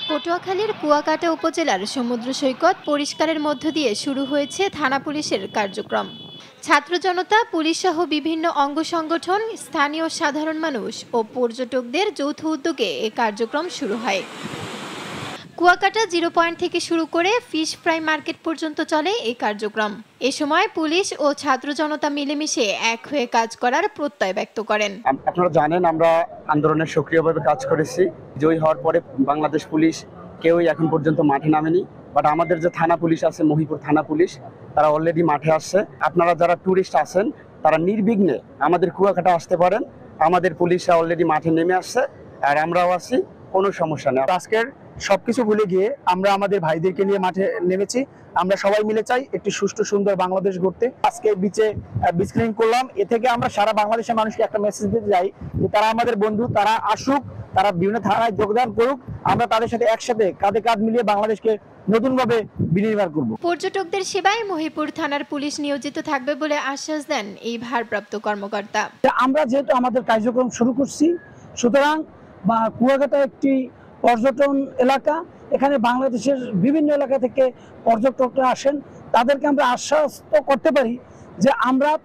পটুয়াখালীর কুয়াকাটা উপজেলার সমুদ্র সৈকত পরিষ্কারের মধ্য দিয়ে শুরু হয়েছে থানা পুলিশের কার্যক্রম। ছাত্র জনতা, পুলিশ সহ বিভিন্ন অঙ্গ সংগঠন, স্থানীয় সাধারণ মানুষ ও পর্যটকদের যৌথ উদ্যোগে এ কার্যক্রম শুরু হয়। কুয়াকাটা 0 পয়েন্ট থেকে শুরু করে ফিশ ফ্রাই মার্কেট পর্যন্ত চলে এই কার্যক্রম। এ সময় পুলিশ ও ছাত্র জনতা মিলেমিশে এক হয়ে কাজ করার প্রত্যয় ব্যক্ত করেন। আপনারা জানেন আমরা আন্দোলনে সক্রিয়ভাবে কাজ করেছি। জয়ী হওয়ার পরে বাংলাদেশ পুলিশ কেউই এখন পর্যন্ত মাঠে নামেনি, বাট আমাদের যে থানা পুলিশ আছে, মহিপুর থানা পুলিশ, তারা অলরেডি মাঠে আসছে। আপনারা যারা ট্যুরিস্ট আছেন তারা নির্বিঘ্নে আমাদের কুয়াকাটা আসতে পারেন। আমাদের পুলিশরা অলরেডি মাঠে নেমে আসছে আর আমরাও আছি, কোনো সমস্যা নেই। আজকের সবকিছু ভুলে গিয়ে আমরা আমাদের ভাইদেরকে নিয়ে মাঠে নেমেছি। আমরা সবাই মিলে চাই একটি সুষ্ঠু সুন্দর বাংলাদেশ গড়তে। আজকে বিচে বিচ ক্লিন করলাম। এ থেকে আমরা সারা বাংলাদেশের মানুষকে একটা মেসেজ দিতে চাই যে তারা আমাদের বন্ধু, তারা আসুক, তারা বিভিন্ন থানায় যোগদান করুক। আমরা তাদের সাথে একসাথে কাঁধে কাঁধ মিলিয়ে বাংলাদেশকে নতুনভাবে বিনির্মাণ করব। পর্যটকদের সেবায় মহিপুর থানার পুলিশ নিয়োজিত থাকবে বলে আশ্বাস দেন এই ভারপ্রাপ্ত কর্মকর্তা। আমরা যেহেতু আমাদের কার্যক্রম শুরু করছি, সুতরাং কুয়াকাটা একটি পর্যটন এলাকা। এখানে বাংলাদেশের বিভিন্ন এলাকা থেকে পর্যটকরা আসেন। তাদেরকে আমরা আশ্বাস করতে পারি যে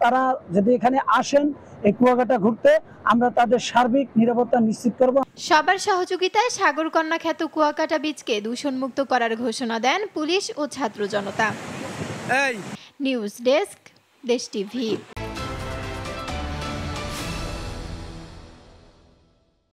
তারা যদি এখানে আসেন এই কুয়াকাটা ঘুরতে, আমরা তাদের সার্বিক নিরাপত্তা নিশ্চিত করব। সবার সহযোগিতায় সাগরকন্যা খ্যাত কুয়াকাটা বীচকে দূষণমুক্ত করার ঘোষণা দেন পুলিশ ও ছাত্র জনতা। নিউজ ডেস্ক, দেশ টিভি।